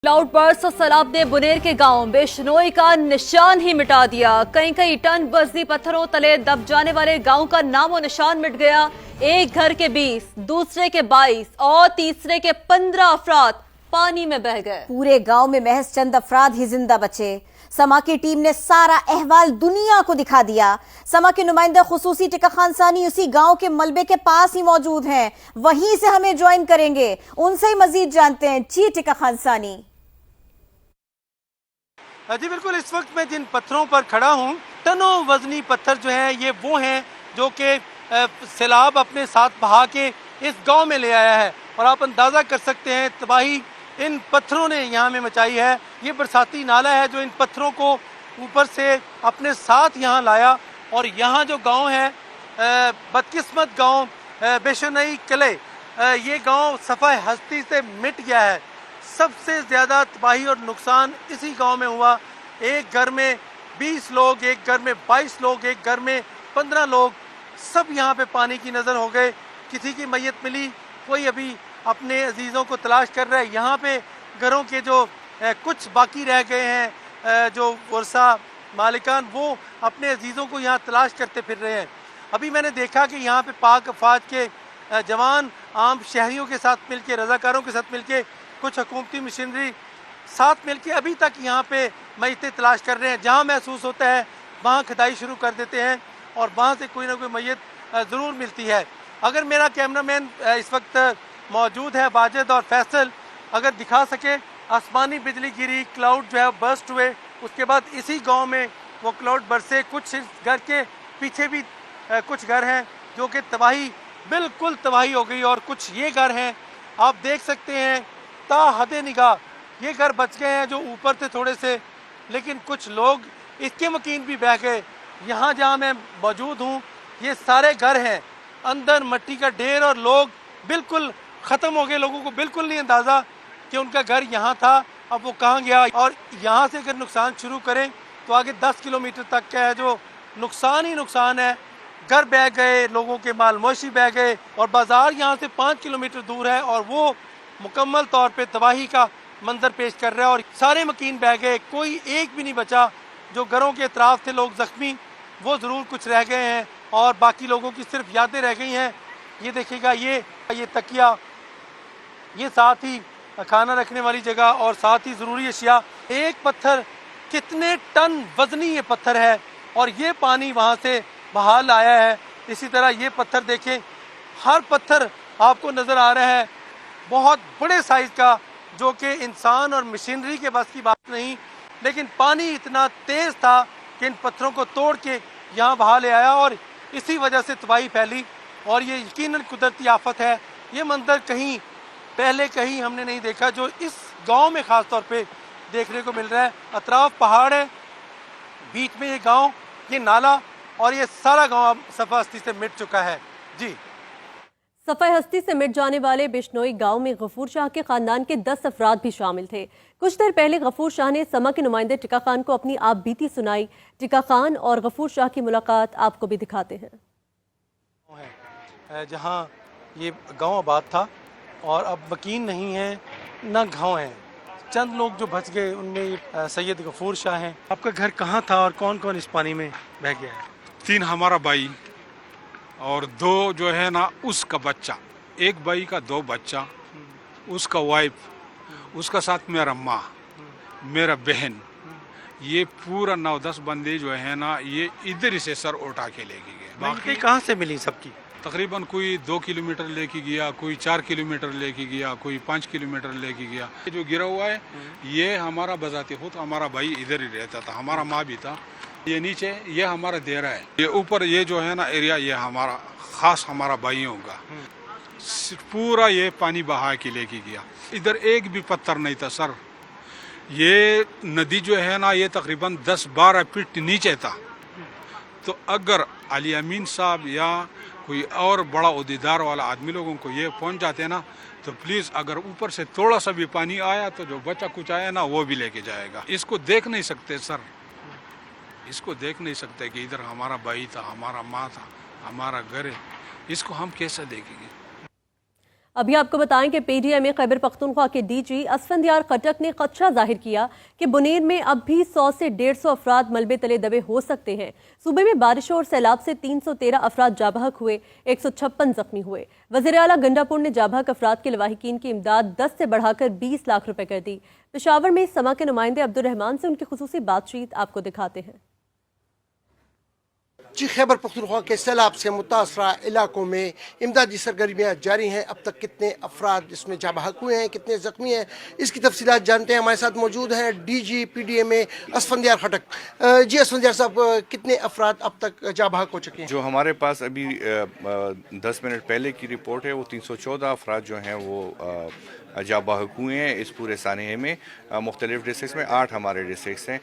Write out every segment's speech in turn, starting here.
Cloud burst और सैलाब ने बुनेर के गांव बेशनोई का निशान ही मिटा दिया। कई कई टन वजनी पत्थरों तले दब जाने वाले गांव का नामो निशान मिट गया। एक घर के 20, दूसरे के 22 और तीसरे के 15 अफराद पानी में बह गए। पूरे गांव में महज चंद अफराद ही जिंदा बचे। समा की टीम ने सारा अहवाल दुनिया को दिखा दिया। समा के नुमाइंदा खुसूसी टिका खान सानी उसी गांव के मलबे के पास ही मौजूद हैं, वहीं से हमें ज्वाइन करेंगे, उनसे ही मजीद जानते हैं। जी टिका खान सानी। जी बिल्कुल, इस वक्त मैं जिन पत्थरों पर खड़ा हूँ, टनों वजनी पत्थर जो हैं ये वो हैं जो कि सैलाब अपने साथ बहा के इस गांव में ले आया है। और आप अंदाज़ा कर सकते हैं तबाही इन पत्थरों ने यहाँ में मचाई है। ये बरसाती नाला है जो इन पत्थरों को ऊपर से अपने साथ यहाँ लाया। और यहाँ जो गांव है बदकिस्मत गांव बेशनई कले, ये गांव सफ़ा हस्ती से मिट गया है। सबसे ज़्यादा तबाही और नुकसान इसी गांव में हुआ। एक घर में 20 लोग, एक घर में 22 लोग, एक घर में 15 लोग, सब यहाँ पे पानी की नज़र हो गए। किसी की मैयत मिली, कोई अभी अपने अजीज़ों को तलाश कर रहा है। यहाँ पे घरों के जो कुछ बाकी रह गए हैं, जो वर्षा मालिकान, वो अपने अजीज़ों को यहाँ तलाश करते फिर रहे हैं। अभी मैंने देखा कि यहाँ पे पाक अफवाज के जवान आम शहरियों के साथ मिल के, रज़ाकारों के साथ मिल के, कुछ हुकूमती मशीनरी साथ मिल के अभी तक यहाँ पे मैयतें तलाश कर रहे हैं। जहाँ महसूस होता है वहाँ खुदाई शुरू कर देते हैं और वहाँ से कोई ना कोई मैयत ज़रूर मिलती है। अगर मेरा कैमरामैन इस वक्त मौजूद है वाजिद और फैसल, अगर दिखा सके, आसमानी बिजली गिरी, क्लाउड जो है बर्स्ट हुए, उसके बाद इसी गांव में वो क्लाउड बरसे। कुछ घर के पीछे भी कुछ घर हैं जो कि तबाही, बिल्कुल तबाही हो गई। और कुछ ये घर हैं, आप देख सकते हैं ता हदे निगाह ये घर बच गए हैं जो ऊपर थे थोड़े से, लेकिन कुछ लोग इसके मकीन भी बह गए। यहाँ जहाँ मैं मौजूद हूँ ये सारे घर हैं, अंदर मट्टी का ढेर और लोग बिल्कुल ख़त्म हो गए। लोगों को बिल्कुल नहीं अंदाज़ा कि उनका घर यहाँ था, अब वो कहाँ गया। और यहाँ से अगर नुकसान शुरू करें तो आगे 10 किलोमीटर तक का है जो नुकसान ही नुकसान है। घर बह गए, लोगों के माल मवेशी बह गए और बाज़ार यहाँ से 5 किलोमीटर दूर है और वो मुकम्मल तौर पे तबाही का मंजर पेश कर रहा है। और सारे मकीन बह गए, कोई एक भी नहीं बचा। जो घरों के अतराफ थे लोग ज़ख्मी, वो ज़रूर कुछ रह गए हैं और बाकी लोगों की सिर्फ यादें रह गई हैं। ये देखिएगा, ये तकिया, ये साथ ही खाना रखने वाली जगह और साथ ही ज़रूरी अशिया। एक पत्थर कितने टन वजनी ये पत्थर है और ये पानी वहाँ से बहा लाया है। इसी तरह ये पत्थर देखें, हर पत्थर आपको नज़र आ रहा है बहुत बड़े साइज़ का, जो कि इंसान और मशीनरी के बस की बात नहीं। लेकिन पानी इतना तेज़ था कि इन पत्थरों को तोड़ के यहाँ बहा ले आया और इसी वजह से तबाही फैली। और ये यकीनन कुदरती आफत है। ये मंजर कहीं पहले कहीं हमने नहीं देखा जो इस गांव में ख़ास तौर पे देखने को मिल रहा है। अतराफ पहाड़ है, बीच में ये गांव, ये नाला और ये सारा गांव सफ़ा हस्ती से मिट चुका है। जी, सफ़ा हस्ती से मिट जाने वाले बिश्नोई गांव में गफूर शाह के खानदान के 10 अफराद भी शामिल थे। कुछ देर पहले गफूर शाह ने समा के नुमाइंदे टिका खान को अपनी आप बीती सुनाई। टिका खान और गफूर शाह की मुलाकात आपको भी दिखाते हैं। जहाँ ये गांव आबाद था और अब यकीन नहीं है ना गांव है। चंद लोग जो बच गए उनमें सैयद गफूर शाह हैं। आपका घर कहाँ था और कौन कौन इस पानी में बह गया है? 3 हमारा भाई और 2 जो है ना उसका बच्चा, एक भाई का 2 बच्चा, उसका वाइफ, उसका साथ मेरा माँ, मेरा बहन, ये पूरा 9-10 बंदे जो है ना ये इधर से सर उठा के लेके गए। बाकी कहाँ से मिली सबकी? तकरीबन कोई 2 किलोमीटर लेके गया, कोई 4 किलोमीटर लेके गया, कोई 5 किलोमीटर लेके गया। ये जो गिरा हुआ है ये हमारा बजाते खुद हमारा भाई इधर ही रहता था, हमारा माँ भी था। ये नीचे ये हमारा देरा है, ये ऊपर ये जो है ना एरिया ये हमारा खास हमारा भाइयों का। पूरा ये पानी बहा के लेके गया। इधर एक भी पत्थर नहीं था सर। ये नदी जो है ना ये तकरीबन 10-12 फीट नीचे था। तो अगर अली अमीन साहब या कोई और बड़ा उद्देदार वाला आदमी लोगों को ये पहुंच जाते ना तो प्लीज़ अगर ऊपर से थोड़ा सा भी पानी आया तो जो बच्चा कुछ आया ना वो भी लेके जाएगा। इसको देख नहीं सकते सर, इसको देख नहीं सकते कि इधर हमारा भाई था, हमारा माँ था, हमारा घर है, इसको हम कैसे देखेंगे? अभी आपको बताएं कि पीडीएम खैबर पख्तूनख्वा के डीजी असफंदियार खटक ने खदशा जाहिर किया कि बुनेर में अब भी 100 से 150 अफराद मलबे तले दबे हो सकते हैं। सूबे में बारिशों और सैलाब से 313 अफराद जाबहक हुए, 156 जख्मी हुए। वज़ीर आला गंडापुर ने जाबहक अफराद के लवाहिकीन की इमदाद 10 से बढ़ाकर 20 लाख रुपए कर दी। पेशावर में समा के नुमाइंदे अब्दुल रहमान से उनकी खुसूसी बातचीत आपको दिखाते हैं। जी, खैबर पख्तूनख्वा के सैलाब से मुतासरा इलाकों में इमदादी सरगर्मियाँ जारी हैं। अब तक कितने अफराद इसमें जाबहक हुए हैं, कितने ज़ख्मी हैं, इसकी तफसीलात जानते हैं। हमारे साथ मौजूद हैं डीजी पीडीएम असफंदियार खटक। जी असफंदियार साहब, कितने अफराद अब तक जाबहक हो चुके हैं? जो हमारे पास अभी 10 मिनट पहले की रिपोर्ट है वो 314 अफराद जो हैं वो जाबहक हुए हैं इस पूरे सानहे में। मुख्तलिफ डिस्ट्रिक्स में 8 हमारे डिस्ट्रिक्स हैं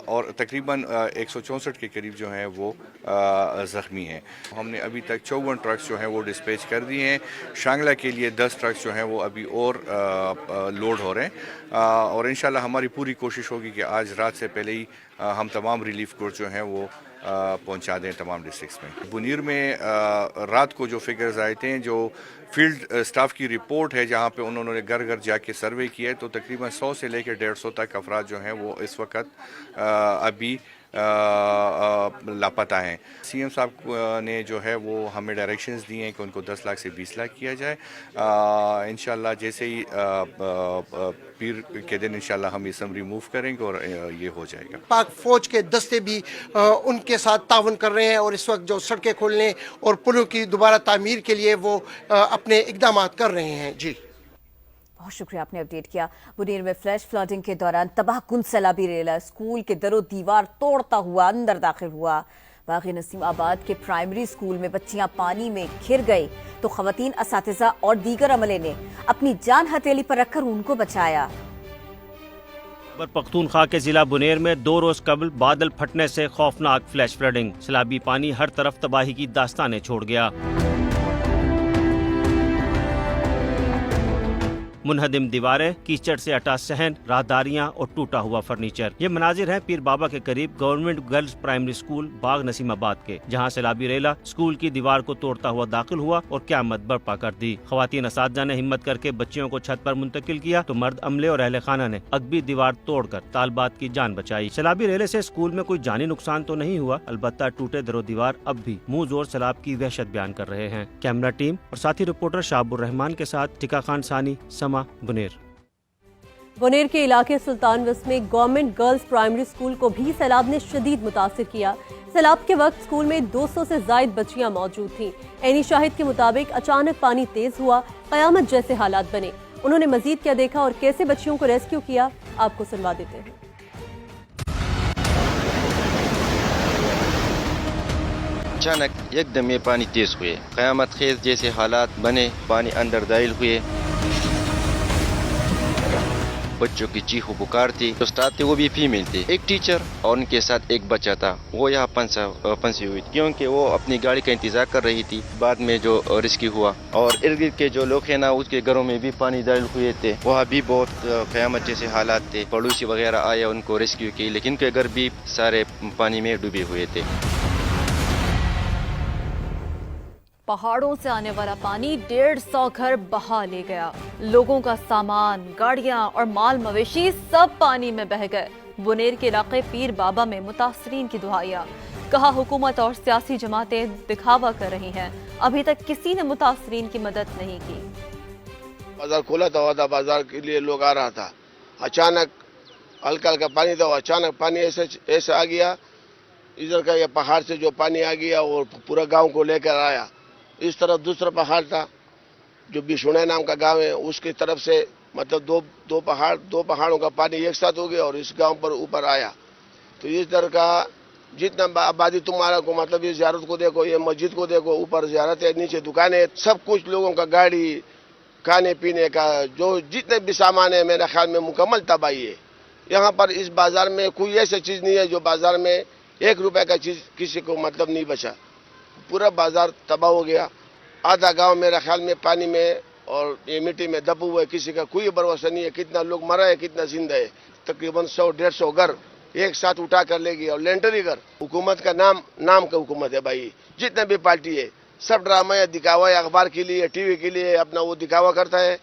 और तकरीबन 164 के करीब जो हैं वो ज़ख्मी हैं। हमने अभी तक 54 ट्रक्स जो हैं वो डिस्पैच कर दिए हैं। शांगला के लिए 10 ट्रक्स जो हैं वो अभी और लोड हो रहे हैं और इंशाल्लाह हमारी पूरी कोशिश होगी कि आज रात से पहले ही हम तमाम रिलीफ कोर्स जो हैं वो पहुंचा दें तमाम डिस्ट्रिक्ट्स में। बुनीर में रात को जो फिगर्स आए थे, जो फील्ड स्टाफ की रिपोर्ट है जहां पे उन्होंने घर घर जाके सर्वे किया है, तो तकरीबन 100 से लेकर 150 तक अफराद जो हैं वो इस वक्त अभी लापता हैं। सीएम साहब ने जो है वो हमें डायरेक्शंस दिए हैं कि उनको 10 लाख से 20 लाख किया जाए। इंशाल्लाह जैसे ही पीर के दिन इंशाल्लाह हम ये सब रिमूव करेंगे और ये हो जाएगा। पाक फौज के दस्ते भी उनके साथ तावन कर रहे हैं और इस वक्त जो सड़कें खोलने और पुलों की दोबारा तामीर के लिए वो अपने इकदाम कर रहे हैं। जी, बहुत शुक्रिया, आपने अपडेट किया। बुनेर में फ्लैश फ्लडिंग के दौरान तबाहकुन सैलाबी रेला स्कूल के दरो दीवार तोड़ता हुआ अंदर दाखिल हुआ। बागी नसीम आबाद के प्राइमरी स्कूल में बच्चियां पानी में घिर गई तो खवातीन, असातिज़ा और दीगर अमले ने अपनी जान हथेली पर रखकर उनको बचाया। खैबर पख्तूनख्वा के जिला बुनेर में 2 रोज कबल बादल फटने से खौफनाक फ्लैश फ्लडिंग, सैलाबी पानी हर तरफ तबाही की दास्तानें छोड़ गया। मुनहदिम दीवारें, कीचड़ से अटा सहन, राहदारियां और टूटा हुआ फर्नीचर। ये मनाजिर हैं पीर बाबा के करीब गवर्नमेंट गर्ल्स प्राइमरी स्कूल बाग नसीमाबाद के, जहां सैलाबी रेला स्कूल की दीवार को तोड़ता हुआ दाखिल हुआ और क़यामत बर्पा कर दी। खवातीन असातिज़ा ने हिम्मत करके बच्चियों को छत पर मुंतकिल किया तो मर्द अमले और अहले खाना ने अगबी दीवार तोड़कर तालबात की जान बचाई। सैलाबी रेले से स्कूल में कोई जानी नुकसान तो नहीं हुआ, अलबत्ता टूटे दरो दीवार अब भी मुंह जोर सैलाब की वहशत बयान कर रहे हैं। कैमरा टीम और साथी रिपोर्टर शाहबुर रहमान के साथ टिका खान सानी, समा, बुनेर। बुनेर के इलाके सुल्तान वस्त में गवर्नमेंट गर्ल्स प्राइमरी स्कूल को भी सैलाब ने शदीद मुतासिर किया। सैलाब के वक्त स्कूल में 200 से जायद बच्चियां मौजूद थीं। एनी शाहिद के मुताबिक अचानक पानी तेज हुआ, कयामत जैसे हालात बने। उन्होंने मजीद क्या देखा और कैसे बच्चियों को रेस्क्यू किया, आपको सुनवा देते हैं। अचानक एकदम ये पानी तेज हुए, कयामत खेज जैसे हालात बने, पानी अंदर दाखिल हुए, बच्चों की चीखो पुकार थी। उस्ताद थे वो भी फीमेल थे, एक टीचर और उनके साथ एक बच्चा था, वो यहाँ फंसी हुई क्योंकि वो अपनी गाड़ी का इंतजार कर रही थी। बाद में जो रेस्क्यू हुआ और इर्द गिर्द के जो लोग हैं ना उसके घरों में भी पानी दाखिल हुए थे, वहाँ भी बहुत क़यामत जैसे हालात थे। पड़ोसी वगैरह आया उनको रेस्क्यू की, लेकिन उनके घर भी सारे पानी में डूबे हुए थे। पहाड़ों से आने वाला पानी 150 घर बहा ले गया। लोगों का सामान, गाड़ियां और माल मवेशी सब पानी में बह गए। बुनेर के इलाके पीर बाबा में मुतासरीन की दुआया। कहा हुकूमत और सियासी जमातें दिखावा कर रही हैं, अभी तक किसी ने मुतासरीन की मदद नहीं की। बाजार खोला था, बाजार के लिए लोग आ रहा था, अचानक हल्का हल्का पानी था, अचानक पानी ऐसा आ गया। इधर का ये पहाड़ से जो पानी आ गया और पूरा गांव को लेकर आया। इस तरफ दूसरा पहाड़ था जो बिशुणे नाम का गांव है, उसकी तरफ से मतलब दो पहाड़ों का पानी एक साथ हो गया और इस गांव पर ऊपर आया। तो इस तरह का जितना आबादी तुम्हारा को मतलब ये ज़ियारत को देखो, ये मस्जिद को देखो, ऊपर ज़ियारत है, नीचे दुकानें, सब कुछ लोगों का गाड़ी, खाने पीने का जो जितने भी सामान है मेरे ख्याल में मुकम्मल तबाही है। यहाँ पर इस बाजार में कोई ऐसी चीज़ नहीं है जो बाजार में 1 रुपए का चीज़ किसी को मतलब नहीं बचा। पूरा बाजार तबाह हो गया। आधा गांव मेरे ख्याल में पानी में और ये मिट्टी में दबा हुआ है, किसी का कोई भरोसा नहीं है कितना लोग मरा है कितना जिंदा है। तकरीबन 100-150 घर एक साथ उठा कर ले गई और लेंटरी घर। हुकूमत का नाम का हुकूमत है भाई, जितने भी पार्टी है सब ड्रामा या दिखावा या अखबार के लिए टीवी के लिए अपना वो दिखावा करता है।